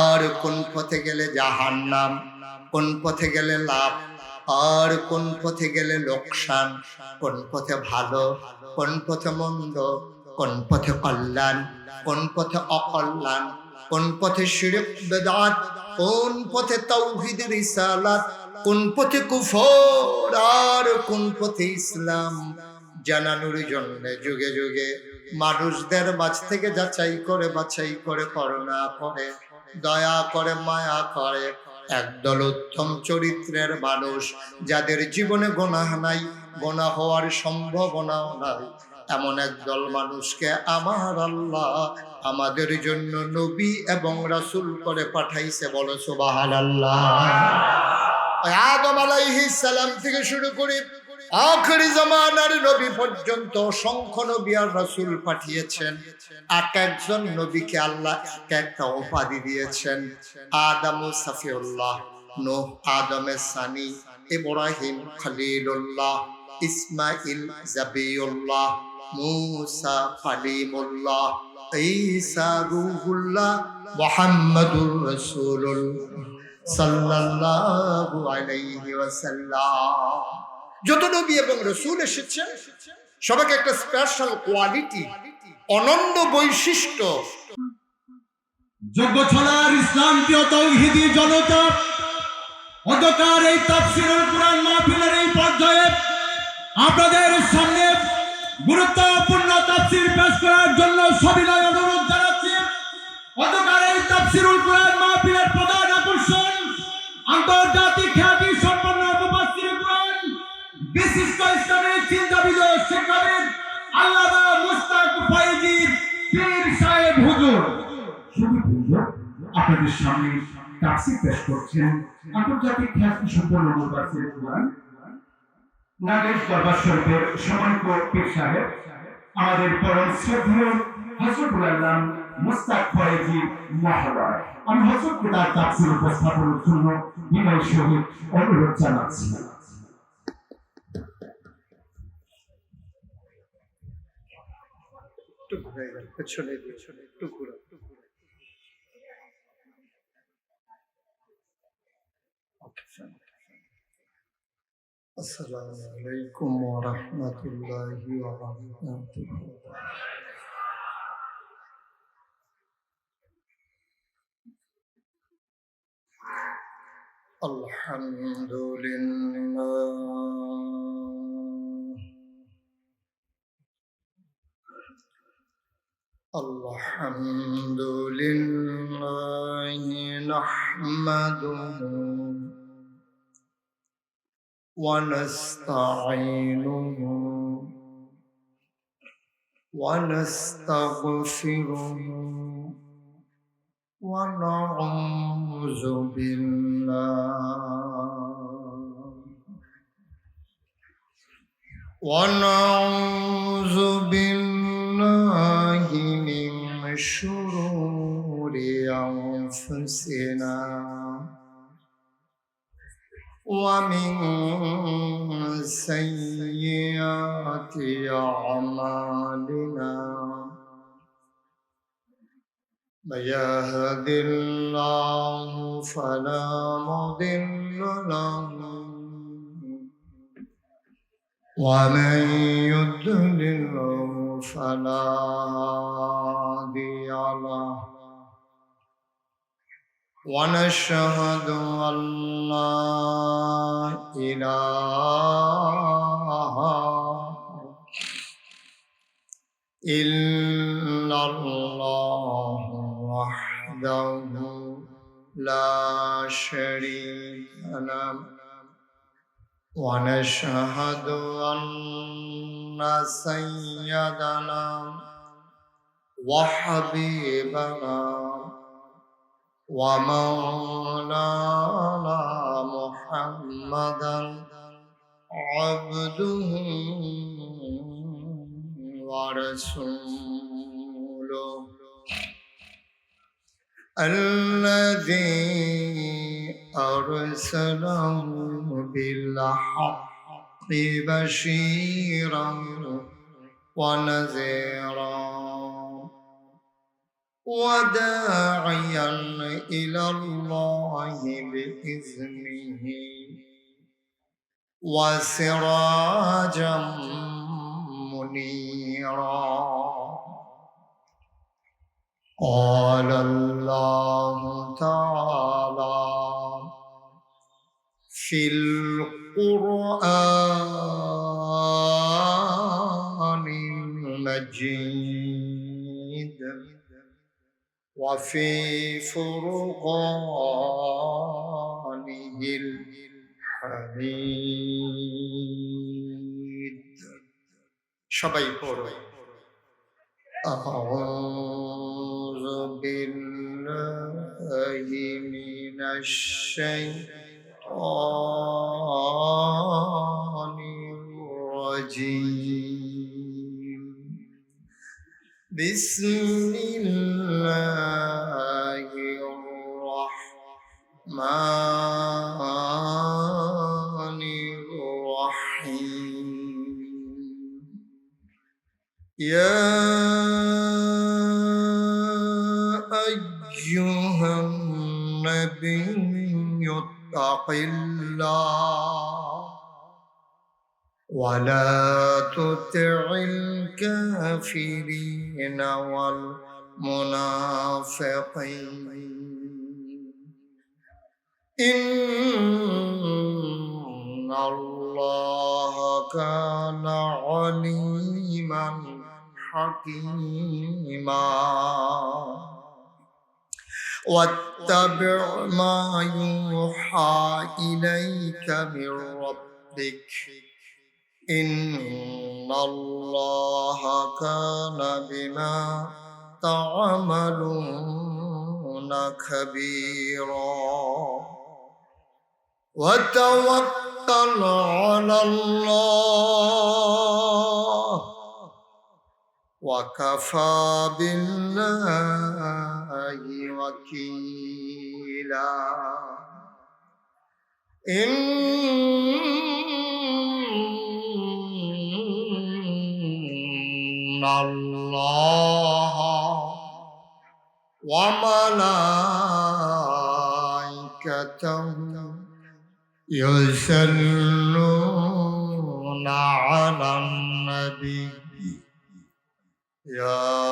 আর কোন পথে গেলে জাহান্নাম, কোন পথে গেলে লাভ আর কোন পথে গেলে লোকসান, কোন পথে ভালো কোন পথে মন্দ, কোন পথে কল্যাণ কোন পথে অকল্যাণ, কোন পথে শিরক বিদআত, কোন পথে তাওহীদ রিসালাত, কোন পথে কুফর আর কোন পথে ইসলাম জানানোর জন্য যুগে যুগে মানুষদের মাঝ থেকে যাচাই করে বাছাই করে করুণা করে দয়া করে মায়া করে একদল উত্তম চরিত্রের মানুষ, যাদের জীবনে গুনাহ নাই, গুনাহ হওয়ার সম্ভাবনাও নাই, এমন একদল মানুষকে আমার আল্লাহ আমাদের জন্য নবী এবং রাসূল করে পাঠাইছে। বলো সুবহানাল্লাহ। আদম আলাইহিস সালাম থেকে শুরু করে আখিরি জামানার নবী পর্যন্ত অসংখ্য নবী আর রাসূল পাঠিয়েছেন। এক একজন নবীকে আল্লাহ এক একটা উপাধি দিয়েছেন। আদম সফিউল্লাহ, নূহ আদমের সানি, ইব্রাহিম খলিলুল্লাহ, ইসমাইল জাবিউল্লাহ, মূসা কালিমুল্লাহ, ঈসা রূহুল্লাহ, মুহাম্মাদুর রাসূলুল্লাহ সাল্লাল্লাহু আলাইহি ওয়াসাল্লাম। যত নবী এবং রাসূল এসেছেন সবাইকে একটা স্পেশাল কোয়ালিটি, অনন্য বৈশিষ্ট্য। যোগ্য ছলার ইসলামীয় তাওহীদি জনতা অন্ধকার এই তাফসীরুল কুরআন মাহফিলের এই পর্যায়ে আপনাদের সামনে গুরুত্বপূর্ণ তাফসীর পেশ করার জন্য সবিনয় অনুরোধ জানাচ্ছি। অন্ধকার এই তাফসীরুল কুরআন মাহফিলের প্রধান আকর্ষণ আন্তর্জাতিক খ্যাতি সম্পন্ন মুফাসসির কুরআন বিশিষ্ট ইসলামী চিন্তাবিদ ও শিক্ষাবিদ আল্লামা মুশতাক ফয়জী পীর সাহেব হুজুর আপনাদের সামনে তাফসীর পেশ করছেন আন্তর্জাতিক খ্যাতি সম্পন্ন মুফাসসির কুরআন নাগেশ দরবার শরীফের সম্মানিত পীর সাহেব আমাদের পরম শ্রদ্ধেয় হযরতুল আল্লাহ মুশতাক ফয়জী মহোদয়। আমি হযরতকে তার তাফসীর উপস্থাপনের জন্য বিনয়ের সহিত অনুরোধ জানাচ্ছি। আসসালামু আলাইকুম ওয়া রাহমাতুল্লাহি ওয়া বারাকাতুহু। আলহামদুলিল্লাহ নাহমাদুহু ওয়া নাস্তাঈনুহু ওয়া নাস্তাগফিরুহু ওয়া নাউযু বিল্লাহি মিন শুরুরি আনফুসিনা ওয়া মিন সাইয়্যাতি আ'মালিনা। من يهد الله فلا مضل له ومن يضلل فلا هادي له ونشهد أن لا إله إلا الله وحده لا شريك له ونشهد أن سيدنا وحبيبنا ومولانا محمدا عبده ورسوله الذي أرسله بالحق بشيرا ونذيرا وداعيا إلى الله بإذنه وسراجا منيرا. قال الله تعالى في القرآن المجيد وفي فرقانه الحميد. সবাই পড়ো أعوذ بالله من الشيطان الرجيم. بسم الله الرحمن الرحيم. يا أيها النبي اتق الله ولا تطع الكافرين والمنافقين إن الله كان عليما حكيما واتبع ما يوحى إليك من ربك إن الله كان بما تعملون خبيرا وتوكل على الله وكفى بالله وكيلا إن الله وملائكته يصلون على النبي يا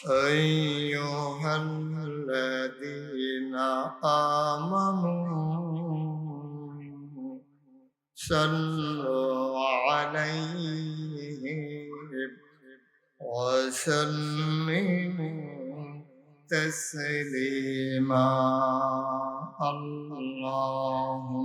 أيها الذين آمنوا صلوا عليه وسلموا تسليما اللهم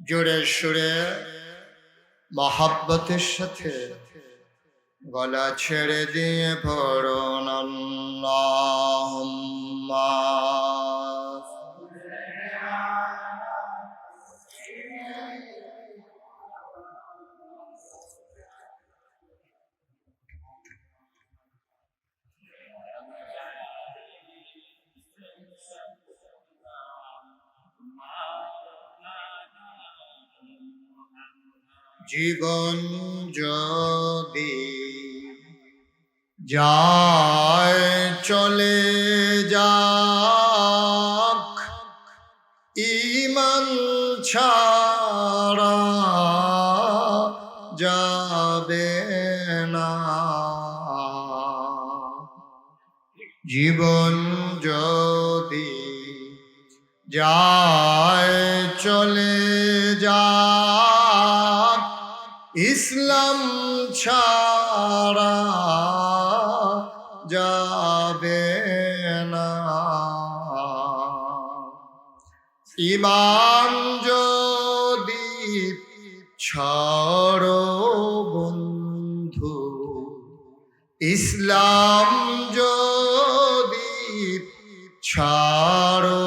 জোরে সুরে মহাব্বতের সাথে গলা ছেড়ে দিয়ে পড়ুন আল্লাহুম্মা জীবন যদি যায় চলে যাক ঈমান ছাড়া যাবে না জীবন যদি যায় চলে যাক ইসলাম ছাড়া যাবে না ঈমান যদি ছাড়ো বন্ধু ইসলাম যদি ছাড়ো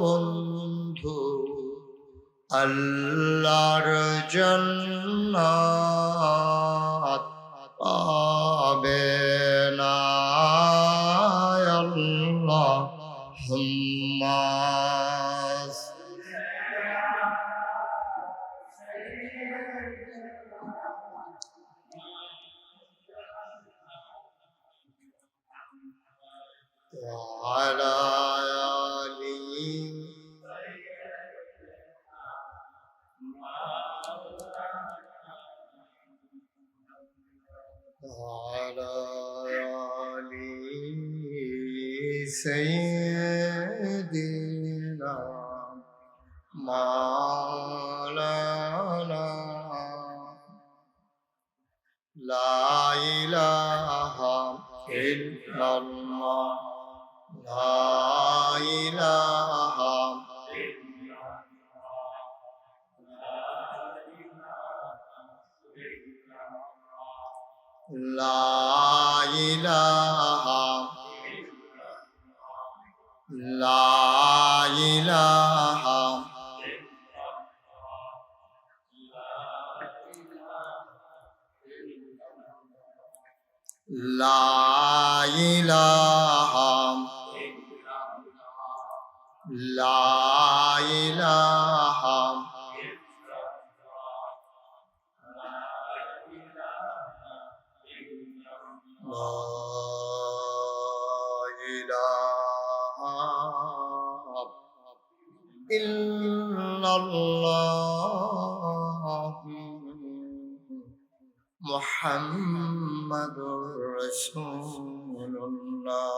বন্ধু আল্লাহর জান্নাত পাবে না আল্লাহুম্মা وعلى آله وعلى آل سيدنا مولانا لا إله إلا الله لا إله لا إله لا إله ইলাহা লা ইলাহা লা ইলাহা ইল্লাল্লাহ মুহাম্মাদুর রাসূলুল্লাহ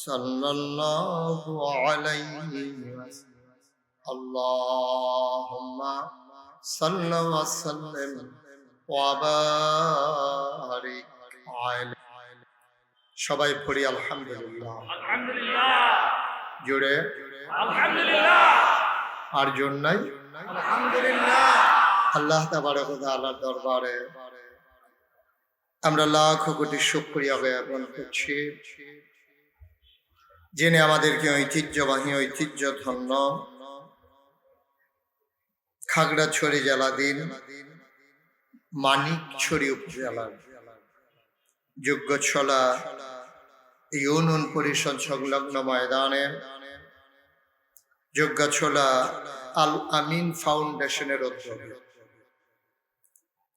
সাল্লাল্লাহু আলাইহি ওয়াসাল্লাম আল্লাহুম্মা সাল্লি ওয়া সাল্লিম ওয়া বারিক আলাইহি। সবাই পড়ি আলহামদুলিল্লাহ। আলহামদুলিল্লাহ জোরে আলহামদুলিল্লাহ আর জোর নাই আলহামদুলিল্লাহ। আল্লাহ তাবারক ওয়া তাআলার দরবারে আমরা লাখ কোটি শুকরিয়া জ্ঞাপন করছি, যিনি আমাদেরকে ঐতিহ্যবাহী ঐতিহ্যধন্য খাগড়াছড়ি জেলাধীন মানিকছড়ি উপজেলার যোগ্যছলা ইউনিয়ন পরিষদ সংলগ্ন ময়দানে যোগ্যছলা আল আমিন ফাউন্ডেশনের উদ্যোগে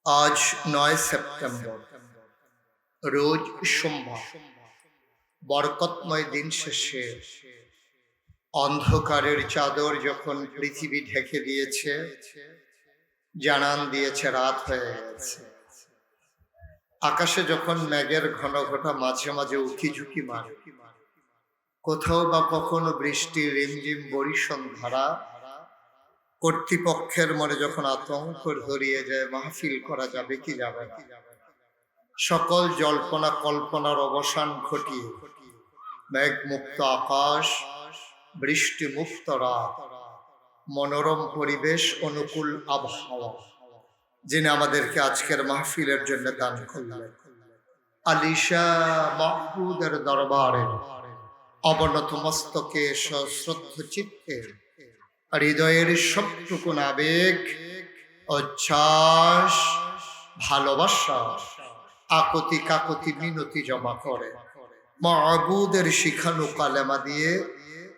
আজ 9 সেপ্টেম্বর রোজ সোমবার বরকতময় দিন শেষে অন্ধকারের চাদর যখন পৃথিবী ঢেকে দিয়েছে, জানান দিয়েছে রাত হয়ে গেছে, আকাশে যখন মেঘের ঘন ঘটা মাঝে মাঝে উকি ঝুঁকি মারে, কোথাও বা কখনো বৃষ্টি রিমঝিম বরিশন ধারা, কর্তৃপক্ষের মনে যখন আতঙ্ক ধরিয়ে যায় মাহফিল করা যাবে কি যাবে না, সকল জল্পনা কল্পনার অবসান ঘটিয়ে মেঘ মুক্ত আকাশ, বৃষ্টি মুক্ত রাত, মনোরম পরিবেশ, অনুকূল আবহাওয়া যিনি আমাদেরকে আজকের মাহফিলের জন্য দান করলেন, আলিশা মাহবুদের দরবারে অবনত মস্তকে সশ্রদ্ধ চিত্তে হৃদয়ের সবটুকুন আবেগ, উচ্ছ্বাস, ভালোবাসা, আকতি কাকতি মিনতি জমা করে মাহবুদের শিখানো কালেমা দিয়ে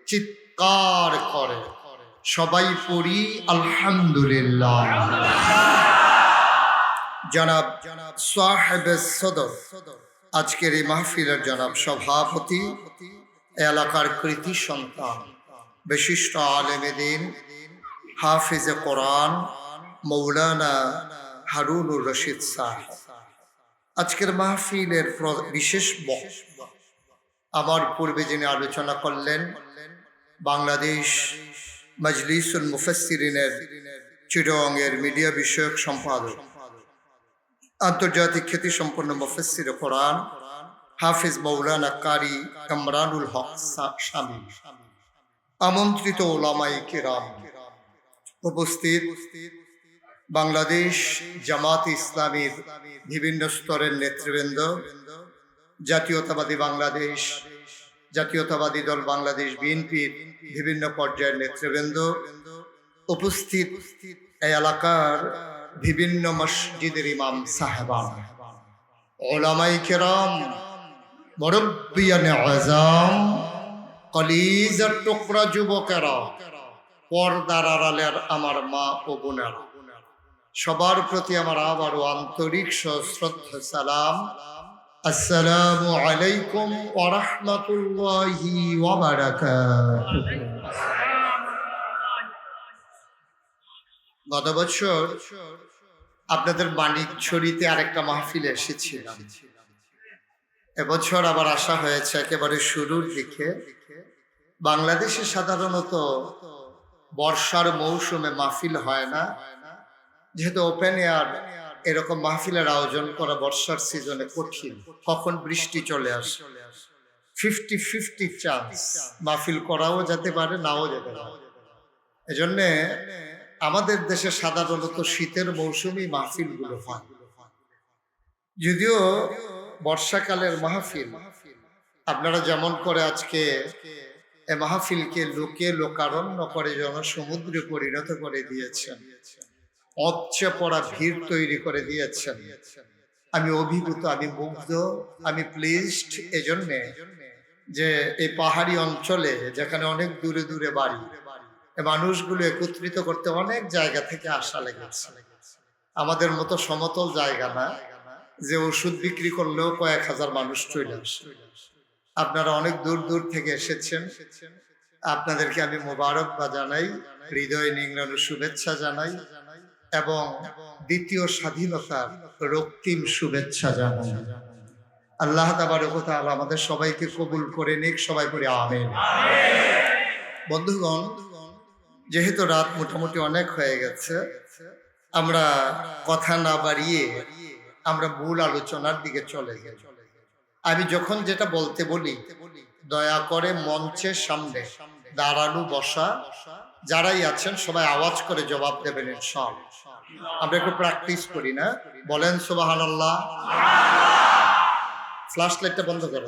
চিৎকার করে সবাই পড়ি আলহামদুলিল্লাহ। জনাব সাহেবে সদর আজকের এই মাহফিলের জনাব সভাপতি, এলাকার কৃতি সন্তান, বিশিষ্ট আলেমে দ্বীন, হাফিজে কোরআন মৌলানা হারুনুর রশিদ সাহেব আজকের মাহফিলের বিশেষ বক্তা। আমার পূর্বে যিনি আলোচনা করলেন বাংলাদেশ মজলিসুল মুফাসসিরিনের চিটাগংয়ের মিডিয়া বিষয়ক সম্পাদক, আন্তর্জাতিক খ্যাতি সম্পন্ন মুফাসসির কোরআন হাফিজ মৌলানা কারি কামরানুল হক শামীম, আমন্ত্রিত ওলামায়ে কিরাম, উপস্থিত বাংলাদেশ জামাত ইসলামীর বিভিন্ন স্তরের নেতৃবৃন্দ, জাতীয়তাবাদী বাংলাদেশ, জাতীয়তাবাদী দল বাংলাদেশ বিএনপির বিভিন্ন পর্যায়ের নেতৃবৃন্দ, উপস্থিত এই এলাকার বিভিন্ন মসজিদের ইমাম সাহেবান, ওলামায়ে কেরাম, মুরব্বিয়ানে আযম, কলিজার টুকরা যুবকেরা, পর্দার আড়ালের আমার মা ও বোনেরা, সবার প্রতি আমার আবারও আন্তরিক সশ্রদ্ধ সালাম। আসসালামু আলাইকুম ওয়া রাহমাতুল্লাহি ওয়া বারাকাতুহু। গত বছর আপনাদের মানিকছড়িতে আরেকটা মাহফিলে এসেছিলাম, এবছর আবার আসা হয়েছে একেবারে শুরুর দিকে। বাংলাদেশে সাধারণত বর্ষার মৌসুমে মাহফিল হয় না, যেহেতু ওপেন এয়ার এরকম মাহফিলের আয়োজন করা বর্ষার সিজনে কঠিন, কখন বৃষ্টি চলে আসে, 50-50 চান্স মাহফিল করাও যেতে পারে, নাও যেতে পারে। এজন্যে আমাদের দেশে সাধারণত শীতের মৌসুমে মাহফিলগুলো হয়। যদিও বর্ষাকালের মাহফিল আপনারা যেমন করে আজকে এ মাহফিলকে লোকে লোকারণ্য করে জনসমুদ্রে পরিণত করে দিয়েছেন, অপচে পড়া ভিড় তৈরি করে দিয়েছেন, আমি অভিভূত, আমি মুগ্ধ, আমি প্লিজড এজন্যে যে এই পাহাড়ি অঞ্চলে যেখানে অনেক দূরে দূরে বাড়ি, এই মানুষগুলো একত্রিত করতে অনেক জায়গা থেকে আসা লেগেছে। আমাদের মতো সমতল জায়গা না যে ওষুধ বিক্রি করলেও কয়েক হাজার মানুষ চলে আসে। আপনারা অনেক দূর দূর থেকে এসেছেন, আপনাদেরকে আমি মোবারকবাদ জানাই, হৃদয় নিংড়ানো শুভেচ্ছা জানাই এবং দ্বিতীয় স্বাধীনতার রক্তিম শুভেচ্ছা জানাই। আল্লাহ তাবারক ওয়া তাআলা আমাদের সবাইকে কবুল করে নিক, সবাই করে আমিন। বন্ধুগণ, যেহেতু রাত মোটামুটি অনেক হয়ে গেছে, আমরা কথা না বাড়িয়ে আমরা মূল আলোচনার দিকে চলে যাই। আমি যখন যেটা বলতে বলি দয়া করে মঞ্চের সামনে দাঁড়ানো বসা যারাই আছেন সবাই আওয়াজ করে জবাব দেবেন ইনশাআল্লাহ। আমরা একটু প্র্যাকটিস করি না? বলেন সুবহানাল্লাহ। ফ্ল্যাশ লাইটটা বন্ধ করো।